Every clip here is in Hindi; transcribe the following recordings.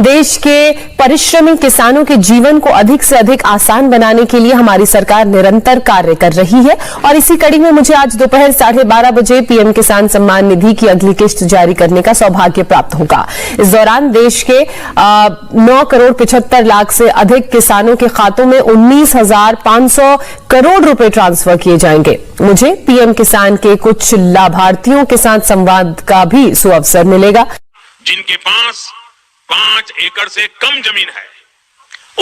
देश के परिश्रमी किसानों के जीवन को अधिक से अधिक आसान बनाने के लिए हमारी सरकार निरंतर कार्य कर रही है और इसी कड़ी में मुझे आज दोपहर 12:30 बजे पीएम किसान सम्मान निधि की अगली किस्त जारी करने का सौभाग्य प्राप्त होगा। इस दौरान देश के 9,75,00,000 से अधिक किसानों के खातों में 19,500 करोड़ रुपए ट्रांसफर किए जाएंगे। मुझे पीएम किसान के कुछ लाभार्थियों के साथ संवाद का भी सुअवसर मिलेगा। जिनके पास 5 एकड़ से कम जमीन है,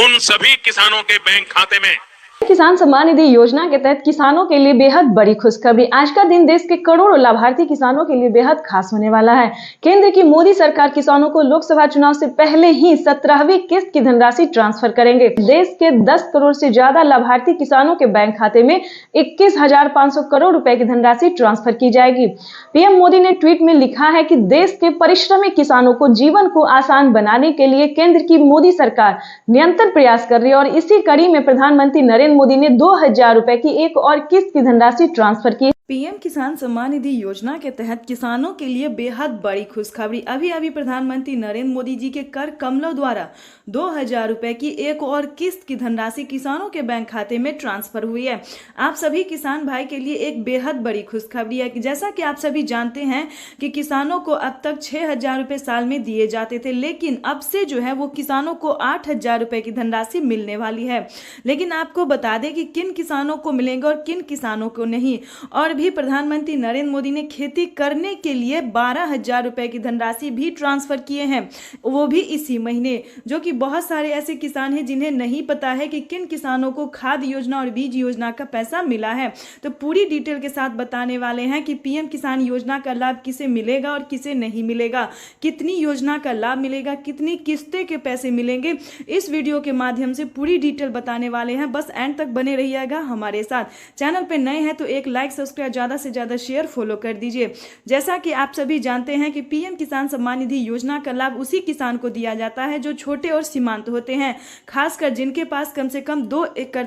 उन सभी किसानों के बैंक खाते में किसान सम्मान निधि योजना के तहत किसानों के लिए बेहद बड़ी खुशखबरी। आज का दिन देश के करोड़ों लाभार्थी किसानों के लिए बेहद खास होने वाला है। केंद्र की मोदी सरकार किसानों को लोकसभा चुनाव से पहले ही 17वीं किस्त की धनराशि ट्रांसफर करेंगे। देश के 10 करोड़ से ज्यादा लाभार्थी किसानों के बैंक खाते में 21,500 करोड़ रुपए की धनराशि ट्रांसफर की जाएगी। पीएम मोदी ने ट्वीट में लिखा है कि देश के परिश्रमी किसानों को जीवन को आसान बनाने के लिए केंद्र की मोदी सरकार निरंतर प्रयास कर रही है और इसी कड़ी में प्रधानमंत्री नरेंद्र मोदी ने 2,000 रुपए की एक और किस्त की धनराशि ट्रांसफर की। पीएम किसान सम्मान निधि योजना के तहत किसानों के लिए बेहद बड़ी खुशखबरी। अभी प्रधानमंत्री नरेंद्र मोदी जी के कर कमलों द्वारा 2,000 रुपए की एक और किस्त की धनराशि किसानों के बैंक खाते में ट्रांसफर हुई है। आप सभी किसान भाई के लिए एक बेहद बड़ी खुशखबरी है कि जैसा कि आप सभी जानते हैं कि किसानों को अब तक 6,000 रुपए साल में दिए जाते थे, लेकिन अब से जो है वो किसानों को 8,000 रुपए की धनराशि मिलने वाली है। लेकिन आपको बता दें कि किन किसानों को मिलेंगे और किन किसानों को नहीं। और भी प्रधानमंत्री नरेंद्र मोदी ने खेती करने के लिए 12,000 रुपए की धनराशि भी ट्रांसफर किए हैं, वो भी इसी महीने। जो कि बहुत सारे ऐसे किसान हैं जिन्हें नहीं पता है कि किन किसानों को खाद योजना और बीज योजना का पैसा मिला है। तो पूरी डिटेल के साथ बताने वाले हैं कि पीएम किसान योजना का लाभ किसे मिलेगा और किसे नहीं मिलेगा, कितनी योजना का लाभ मिलेगा, कितनी किस्तें के पैसे मिलेंगे। इस वीडियो के माध्यम से पूरी डिटेल बताने वाले हैं। बस एंड तक बने रहिएगा हमारे साथ। चैनल पे नए हैं तो एक लाइक, सब्सक्राइब, ज्यादा से ज्यादा शेयर, फॉलो कर दीजिए। जैसा कि आप सभी जानते हैं कि पीएम किसान सम्मान निधि योजना का लाभ उसी किसान को दिया जाता है जो छोटे और सीमांत होते हैं, खासकर जिनके पास कम से कम 2 एकड़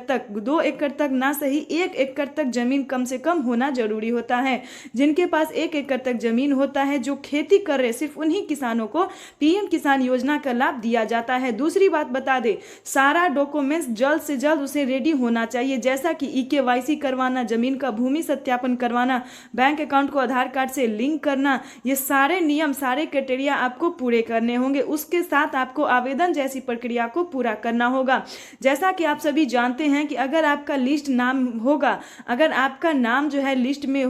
तक ना सही 1 एकड़ तक जमीन कम से कम होना जरूरी होता है। जिनके पास 1 एकड़ तक जमीन होता है, जो खेती कर रहे, सिर्फ उन्हीं किसानों को पीएम किसान योजना का लाभ दिया जाता है। दूसरी बात बता दे, सारा डॉक्यूमेंट्स जल्द से जल्द उसे रेडी होना चाहिए, जैसा कि ईकेवाईसी करवाना, जमीन का भूमि सत्यापन करवाना, बैंक अकाउंट को आधार कार्ड से लिंक करना। ये सारे नियम, सारे क्राइटेरिया आपको पूरे करने होंगे। उसके साथ आपको आवेदन जैसी प्रक्रिया को पूरा करना होगा। जैसा कि आप सभी जानते हैं कि अगर आपका लिस्ट नाम होगा, अगर आपका नाम जो है लिस्ट में